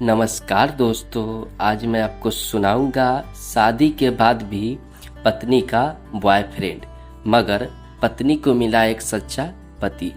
नमस्कार दोस्तों, आज मैं आपको सुनाऊंगा शादी के बाद भी पत्नी का बॉयफ्रेंड, मगर पत्नी को मिला एक सच्चा पति।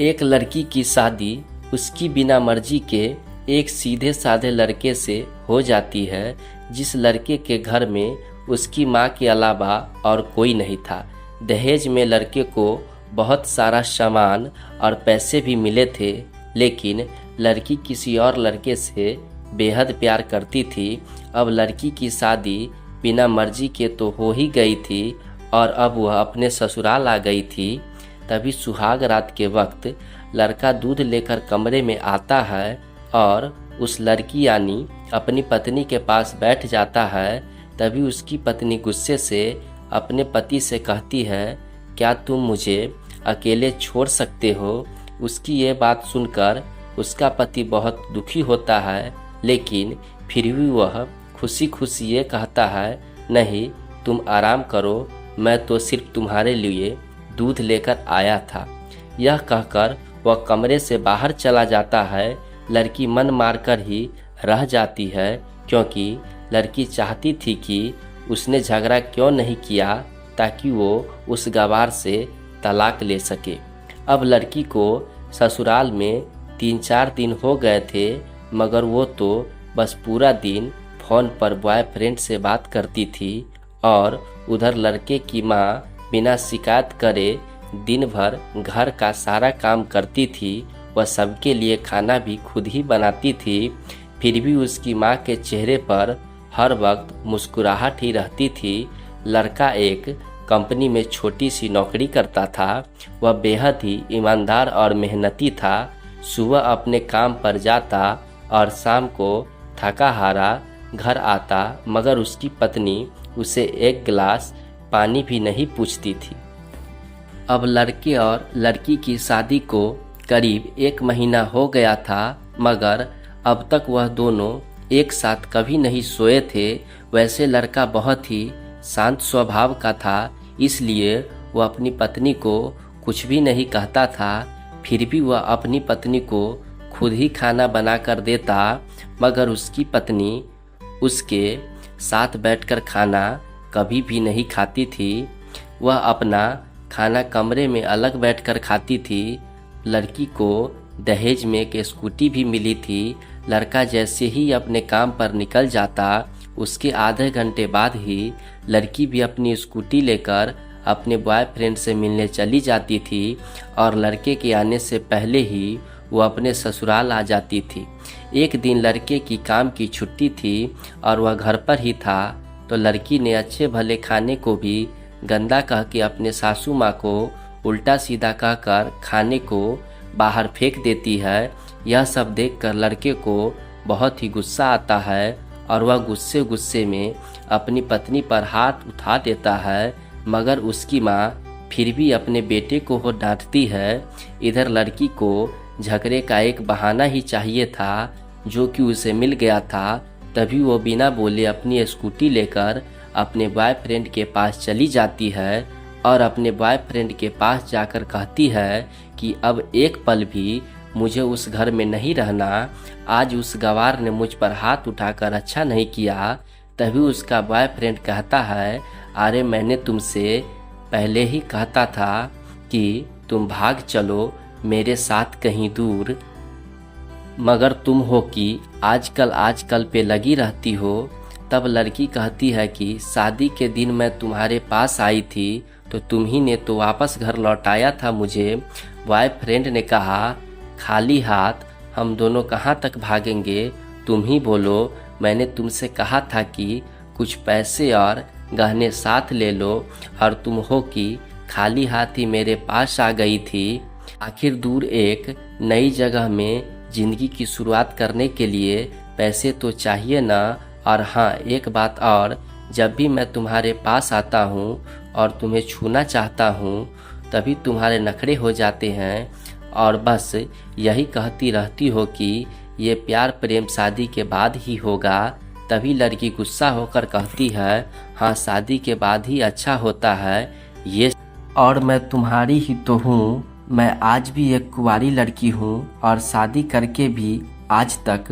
एक लड़की की शादी उसकी बिना मर्जी के एक सीधे साधे लड़के से हो जाती है, जिस लड़के के घर में उसकी माँ के अलावा और कोई नहीं था। दहेज में लड़के को बहुत सारा सामान और पैसे भी मिले थे, लेकिन लड़की किसी और लड़के से बेहद प्यार करती थी। अब लड़की की शादी बिना मर्जी के तो हो ही गई थी और अब वह अपने ससुराल आ गई थी। तभी सुहाग रात के वक्त लड़का दूध लेकर कमरे में आता है और उस लड़की यानी अपनी पत्नी के पास बैठ जाता है। तभी उसकी पत्नी गुस्से से अपने पति से कहती है, क्या तुम मुझे अकेले छोड़ सकते हो? उसकी ये बात सुनकर उसका पति बहुत दुखी होता है, लेकिन फिर भी वह खुशी खुशी ये कहता है, नहीं तुम आराम करो, मैं तो सिर्फ तुम्हारे लिए दूध लेकर आया था। यह कहकर वह कमरे से बाहर चला जाता है। लड़की मन मारकर ही रह जाती है, क्योंकि लड़की चाहती थी कि उसने झगड़ा क्यों नहीं किया ताकि वो उस गवार से तलाक ले सके। अब लड़की को ससुराल में 3-4 दिन हो गए थे, मगर वो तो बस पूरा दिन फ़ोन पर बॉयफ्रेंड से बात करती थी और उधर लड़के की माँ बिना शिकायत करे दिन भर घर का सारा काम करती थी। वह सबके लिए खाना भी खुद ही बनाती थी। फिर भी उसकी माँ के चेहरे पर हर वक्त मुस्कुराहट ही रहती थी। लड़का एक कंपनी में छोटी सी नौकरी करता था। वह बेहद ही ईमानदार और मेहनती था। सुबह अपने काम पर जाता और शाम को थका हारा घर आता, मगर उसकी पत्नी उसे एक गिलास पानी भी नहीं पूछती थी। अब लड़के और लड़की की शादी को करीब 1 महीना हो गया था, मगर अब तक वह दोनों एक साथ कभी नहीं सोए थे। वैसे लड़का बहुत ही शांत स्वभाव का था, इसलिए वह अपनी पत्नी को कुछ भी नहीं कहता था। फिर भी वह अपनी पत्नी को खुद ही खाना बना कर देता, मगर उसकी पत्नी उसके साथ बैठकर खाना कभी भी नहीं खाती थी। वह अपना खाना कमरे में अलग बैठकर खाती थी। लड़की को दहेज में एक स्कूटी भी मिली थी। लड़का जैसे ही अपने काम पर निकल जाता, उसके आधे घंटे बाद ही लड़की भी अपनी स्कूटी लेकर अपने बॉयफ्रेंड से मिलने चली जाती थी और लड़के के आने से पहले ही वो अपने ससुराल आ जाती थी। एक दिन लड़के की काम की छुट्टी थी और वह घर पर ही था, तो लड़की ने अच्छे भले खाने को भी गंदा कह के अपने सासू माँ को उल्टा सीधा कहकर खाने को बाहर फेंक देती है। यह सब देखकर लड़के को बहुत ही गुस्सा आता है और वह गुस्से गुस्से में अपनी पत्नी पर हाथ उठा देता है, मगर उसकी माँ फिर भी अपने बेटे को वो डांटती है। इधर लड़की को झगड़े का एक बहाना ही चाहिए था, जो कि उसे मिल गया था। तभी वो बिना बोले अपनी स्कूटी लेकर अपने बॉयफ्रेंड के पास चली जाती है और अपने बॉयफ्रेंड के पास जाकर कहती है कि अब एक पल भी मुझे उस घर में नहीं रहना। आज उस गवार ने मुझ पर हाथ उठाकर अच्छा नहीं किया। तभी उसका बॉयफ्रेंड कहता है, अरे मैंने तुमसे पहले ही कहता था कि तुम भाग चलो मेरे साथ कहीं दूर, मगर तुम हो कि आजकल पे लगी रहती हो। तब लड़की कहती है कि शादी के दिन मैं तुम्हारे पास आई थी तो तुम ही ने तो वापस घर लौटाया था मुझे। बॉयफ्रेंड ने कहा, खाली हाथ हम दोनों कहाँ तक भागेंगे, तुम ही बोलो। मैंने तुमसे कहा था कि कुछ पैसे और गहने साथ ले लो और तुम हो कि खाली हाथ ही मेरे पास आ गई थी। आखिर दूर एक नई जगह में ज़िंदगी की शुरुआत करने के लिए पैसे तो चाहिए ना। और हाँ, एक बात और, जब भी मैं तुम्हारे पास आता हूँ और तुम्हें छूना चाहता हूँ, तभी तुम्हारे नखरे हो जाते हैं और बस यही कहती रहती हो कि ये प्यार प्रेम शादी के बाद ही होगा। तभी लड़की गुस्सा होकर कहती है, हाँ शादी के बाद ही अच्छा होता है ये, और मैं तुम्हारी ही तो हूँ। मैं आज भी एक कुंवारी लड़की हूँ और शादी करके भी आज तक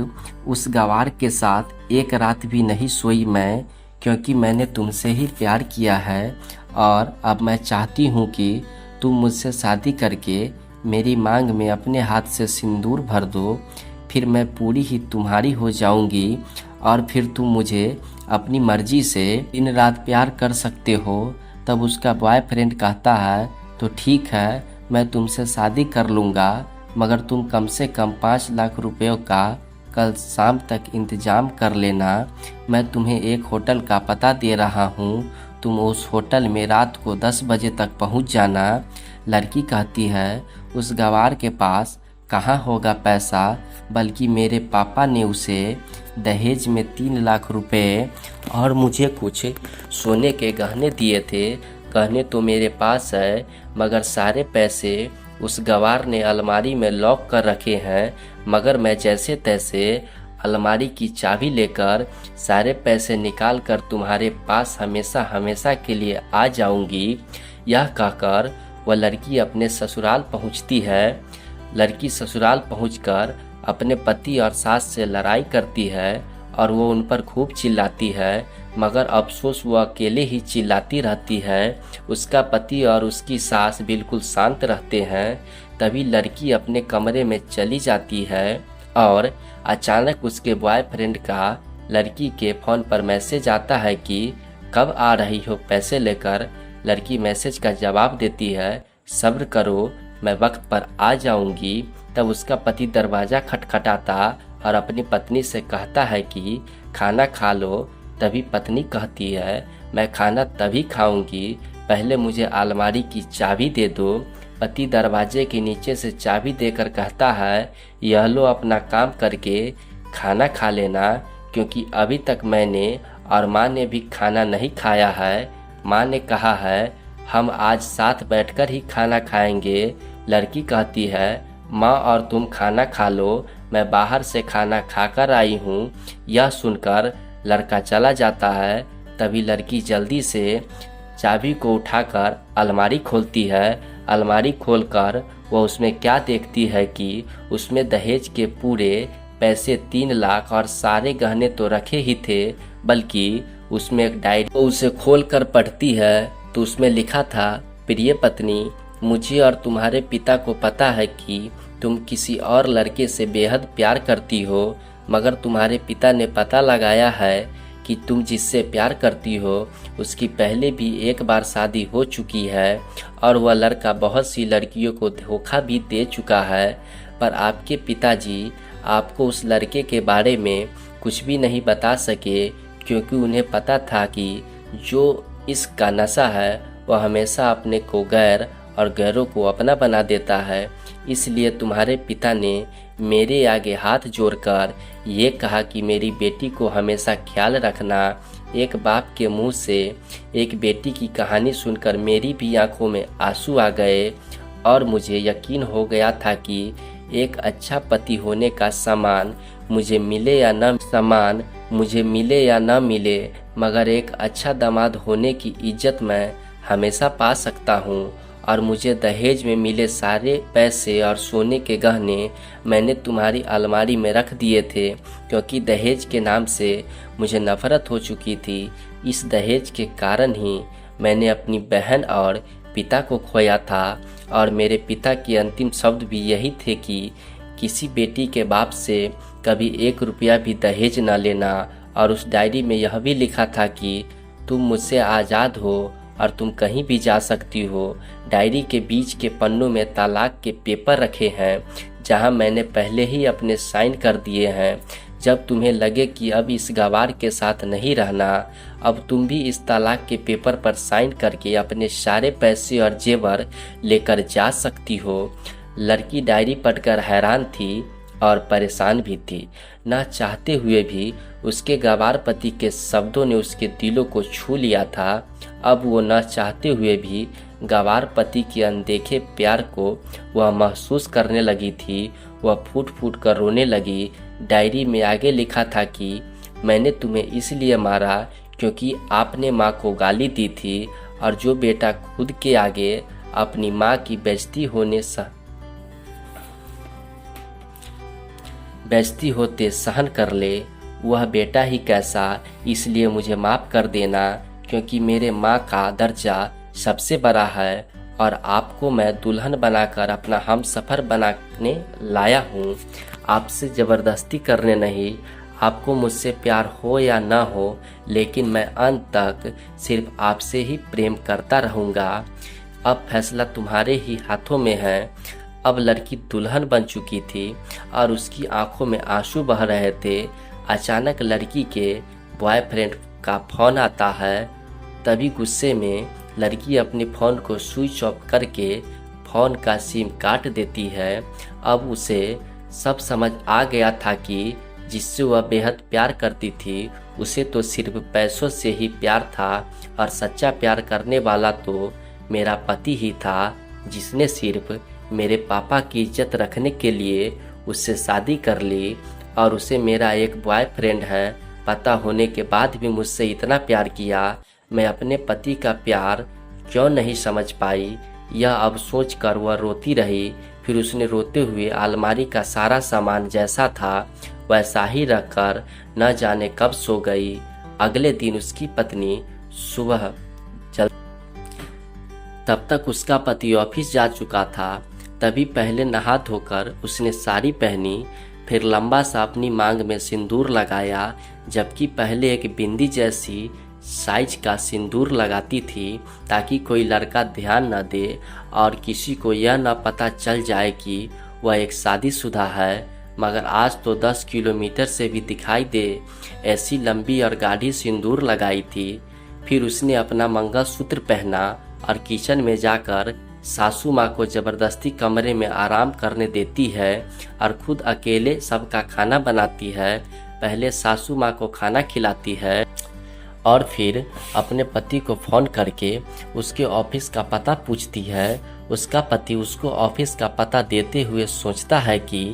उस गवार के साथ एक रात भी नहीं सोई मैं, क्योंकि मैंने तुमसे ही प्यार किया है और अब मैं चाहती हूँ कि तुम मुझसे शादी करके मेरी मांग में अपने हाथ से सिंदूर भर दो। फिर मैं पूरी ही तुम्हारी हो जाऊंगी और फिर तुम मुझे अपनी मर्जी से दिन रात प्यार कर सकते हो। तब उसका बॉयफ्रेंड कहता है तो ठीक है, मैं तुमसे शादी कर लूँगा, मगर तुम कम से कम 5 लाख रुपयों का कल शाम तक इंतजाम कर लेना। मैं तुम्हें एक होटल का पता दे रहा हूँ, तुम उस होटल में रात को 10 बजे तक पहुँच जाना। लड़की कहती है उस गवार के पास कहाँ होगा पैसा, बल्कि मेरे पापा ने उसे दहेज में 3 लाख रुपए और मुझे कुछ सोने के गहने दिए थे। गहने तो मेरे पास है, मगर सारे पैसे उस गवार ने अलमारी में लॉक कर रखे हैं। मगर मैं जैसे तैसे अलमारी की चाबी लेकर सारे पैसे निकाल कर तुम्हारे पास हमेशा हमेशा के लिए आ जाऊंगी। यह कहकर वह लड़की अपने ससुराल पहुंचती है। लड़की ससुराल पहुंचकर अपने पति और सास से लड़ाई करती है और वो उन पर खूब चिल्लाती है, मगर अफसोस वो अकेले ही चिल्लाती रहती है। उसका पति और उसकी सास बिल्कुल शांत रहते हैं। तभी लड़की अपने कमरे में चली जाती है और अचानक उसके बॉयफ्रेंड का लड़की के फ़ोन पर मैसेज आता है कि कब आ रही हो पैसे लेकर। लड़की मैसेज का जवाब देती है, सब्र करो, मैं वक्त पर आ जाऊंगी। तब उसका पति दरवाज़ा खटखटाता और अपनी पत्नी से कहता है कि खाना खा लो। तभी पत्नी कहती है, मैं खाना तभी खाऊंगी, पहले मुझे अलमारी की चाबी दे दो। पति दरवाजे के नीचे से चाबी देकर कहता है, यह लो, अपना काम करके खाना खा लेना, क्योंकि अभी तक मैंने और माँ ने भी खाना नहीं खाया है। माँ ने कहा है हम आज साथ बैठकर ही खाना खाएंगे। लड़की कहती है, माँ और तुम खाना खा लो, मैं बाहर से खाना खाकर आई हूँ। यह सुनकर लड़का चला जाता है। तभी लड़की जल्दी से चाबी को उठाकर अलमारी खोलती है। अलमारी खोलकर वह उसमें क्या देखती है कि उसमें दहेज के पूरे पैसे 3 लाख और सारे गहने तो रखे ही थे, बल्कि उसमें एक डायरी। तो उसे खोलकर पढ़ती है तो उसमें लिखा था, प्रिय पत्नी, मुझे और तुम्हारे पिता को पता है कि तुम किसी और लड़के से बेहद प्यार करती हो, मगर तुम्हारे पिता ने पता लगाया है कि तुम जिससे प्यार करती हो उसकी पहले भी एक बार शादी हो चुकी है और वह लड़का बहुत सी लड़कियों को धोखा भी दे चुका है। पर आपके पिताजी आपको उस लड़के के बारे में कुछ भी नहीं बता सके, क्योंकि उन्हें पता था कि जो इसका नशा है वह हमेशा अपने को गैर और गैरों को अपना बना देता है। इसलिए तुम्हारे पिता ने मेरे आगे हाथ जोड़कर ये कहा कि मेरी बेटी को हमेशा ख्याल रखना। एक बाप के मुंह से एक बेटी की कहानी सुनकर मेरी भी आंखों में आंसू आ गए और मुझे यकीन हो गया था कि एक अच्छा पति होने का सम्मान मुझे मिले या न मिले, मगर एक अच्छा दामाद होने की इज्जत मैं हमेशा पा सकता हूँ। और मुझे दहेज में मिले सारे पैसे और सोने के गहने मैंने तुम्हारी अलमारी में रख दिए थे, क्योंकि दहेज के नाम से मुझे नफरत हो चुकी थी। इस दहेज के कारण ही मैंने अपनी बहन और पिता को खोया था, और मेरे पिता के अंतिम शब्द भी यही थे कि किसी बेटी के बाप से कभी 1 रुपया भी दहेज न लेना। और उस डायरी में यह भी लिखा था कि तुम मुझसे आज़ाद हो और तुम कहीं भी जा सकती हो। डायरी के बीच के पन्नों में तलाक के पेपर रखे हैं, जहां मैंने पहले ही अपने साइन कर दिए हैं। जब तुम्हें लगे कि अब इस गवार के साथ नहीं रहना, अब तुम भी इस तलाक के पेपर पर साइन करके अपने सारे पैसे और जेवर लेकर जा सकती हो। लड़की डायरी पढ़कर हैरान थी और परेशान भी थी। ना चाहते हुए भी उसके गवार पति के शब्दों ने उसके दिलों को छू लिया था। अब वो न चाहते हुए भी गवार पति के अनदेखे प्यार को वह महसूस करने लगी थी। वह फूट फूट कर रोने लगी। डायरी में आगे लिखा था कि मैंने तुम्हें इसलिए मारा क्योंकि आपने माँ को गाली दी थी, और जो बेटा खुद के आगे अपनी माँ की बेइज्जती होते सहन कर ले, वह बेटा ही कैसा, इसलिए मुझे माफ़ कर देना, क्योंकि मेरे माँ का दर्जा सबसे बड़ा है और आपको मैं दुल्हन बनाकर अपना हमसफ़र बनाने लाया हूँ। आपसे ज़बरदस्ती करने नहीं। आपको मुझसे प्यार हो या ना हो, लेकिन मैं अंत तक सिर्फ आपसे ही प्रेम करता रहूँगा। अब फैसला तुम्हारे ही हाथों में है। अब लड़की दुल्हन बन चुकी थी और उसकी आंखों में आंसू बह रहे थे। अचानक लड़की के बॉयफ्रेंड का फ़ोन आता है। तभी गुस्से में लड़की अपने फ़ोन को स्विच ऑफ करके फ़ोन का सिम काट देती है। अब उसे सब समझ आ गया था कि जिससे वह बेहद प्यार करती थी, उसे तो सिर्फ पैसों से ही प्यार था और सच्चा प्यार करने वाला तो मेरा पति ही था, जिसने सिर्फ मेरे पापा की इज्जत रखने के लिए उससे शादी कर ली। और उसे मेरा एक बॉयफ्रेंड है पता होने के बाद भी मुझसे इतना प्यार किया। मैं अपने पति का प्यार क्यों नहीं समझ पाई, यह अब सोचकर वह रोती रही। फिर उसने रोते हुए अलमारी का सारा सामान जैसा था वैसा ही रखकर न जाने कब सो गई। अगले दिन उसकी पत्नी सुबह तब तक उसका पति ऑफिस जा चुका था। तभी पहले नहा धोकर उसने साड़ी पहनी, फिर लंबा सा अपनी मांग में सिंदूर लगाया, जबकि पहले एक बिंदी जैसी साइज का सिंदूर लगाती थी ताकि कोई लड़का ध्यान न दे और किसी को यह न पता चल जाए कि वह एक शादीशुदा है। मगर आज तो 10 किलोमीटर से भी दिखाई दे ऐसी लंबी और गाढ़ी सिंदूर लगाई थी। फिर उसने अपना मंगलसूत्र पहना और किचन में जाकर सासू माँ को ज़बरदस्ती कमरे में आराम करने देती है और खुद अकेले सबका खाना बनाती है। पहले सासू माँ को खाना खिलाती है और फिर अपने पति को फ़ोन करके उसके ऑफिस का पता पूछती है। उसका पति उसको ऑफिस का पता देते हुए सोचता है कि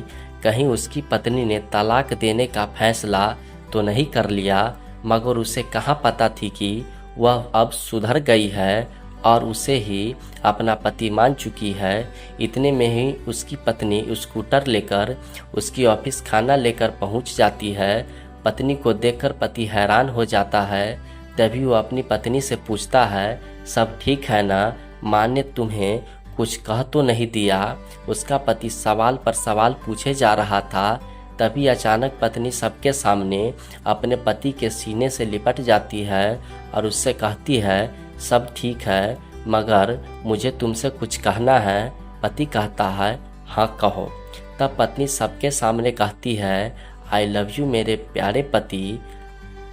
कहीं उसकी पत्नी ने तलाक देने का फैसला तो नहीं कर लिया, मगर उसे कहाँ पता थी कि वह अब सुधर गई है और उसे ही अपना पति मान चुकी है। इतने में ही उसकी पत्नी स्कूटर लेकर उसकी ऑफिस खाना लेकर पहुंच जाती है। पत्नी को देखकर पति हैरान हो जाता है। तभी वो अपनी पत्नी से पूछता है, सब ठीक है ना, माँ ने तुम्हें कुछ कह तो नहीं दिया। उसका पति सवाल पर सवाल पूछे जा रहा था। तभी अचानक पत्नी सबके सामने अपने पति के सीने से लिपट जाती है और उससे कहती है, सब ठीक है, मगर मुझे तुमसे कुछ कहना है। पति कहता है, हाँ कहो। तब पत्नी सबके सामने कहती है, आई लव यू मेरे प्यारे पति,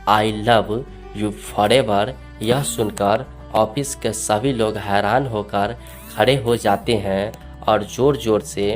आई लव यू फॉरएवर। यह सुनकर ऑफिस के सभी लोग हैरान होकर खड़े हो जाते हैं और ज़ोर ज़ोर से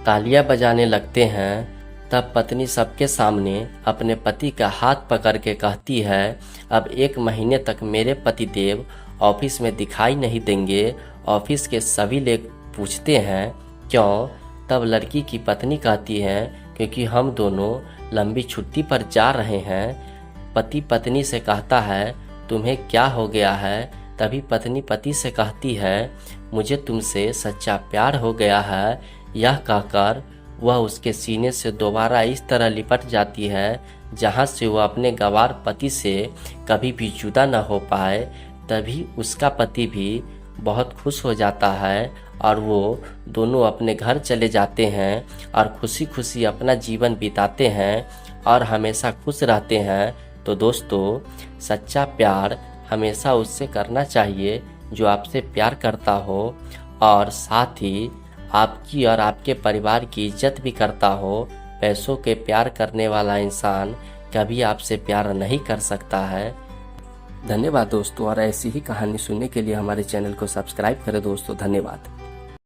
तालियां बजाने लगते हैं। तब पत्नी सबके सामने अपने पति का हाथ पकड़ के कहती है, अब 1 महीने तक मेरे पतिदेव ऑफिस में दिखाई नहीं देंगे। ऑफिस के सभी लोग पूछते हैं, क्यों? तब लड़की की पत्नी कहती है, क्योंकि हम दोनों लंबी छुट्टी पर जा रहे हैं। पति पत्नी से कहता है, तुम्हें क्या हो गया है? तभी पत्नी पति से कहती है, मुझे तुमसे सच्चा प्यार हो गया है। यह कहकर वह उसके सीने से दोबारा इस तरह लिपट जाती है जहाँ से वह अपने गंवार पति से कभी भी जुदा न हो पाए। तभी उसका पति भी बहुत खुश हो जाता है और वो दोनों अपने घर चले जाते हैं और खुशी खुशी अपना जीवन बिताते हैं और हमेशा खुश रहते हैं। तो दोस्तों, सच्चा प्यार हमेशा उससे करना चाहिए जो आपसे प्यार करता हो और साथ ही आपकी और आपके परिवार की इज्जत भी करता हो। पैसों के प्यार करने वाला इंसान कभी आपसे प्यार नहीं कर सकता है। धन्यवाद दोस्तों, और ऐसी ही कहानी सुनने के लिए हमारे चैनल को सब्सक्राइब करें दोस्तों। धन्यवाद।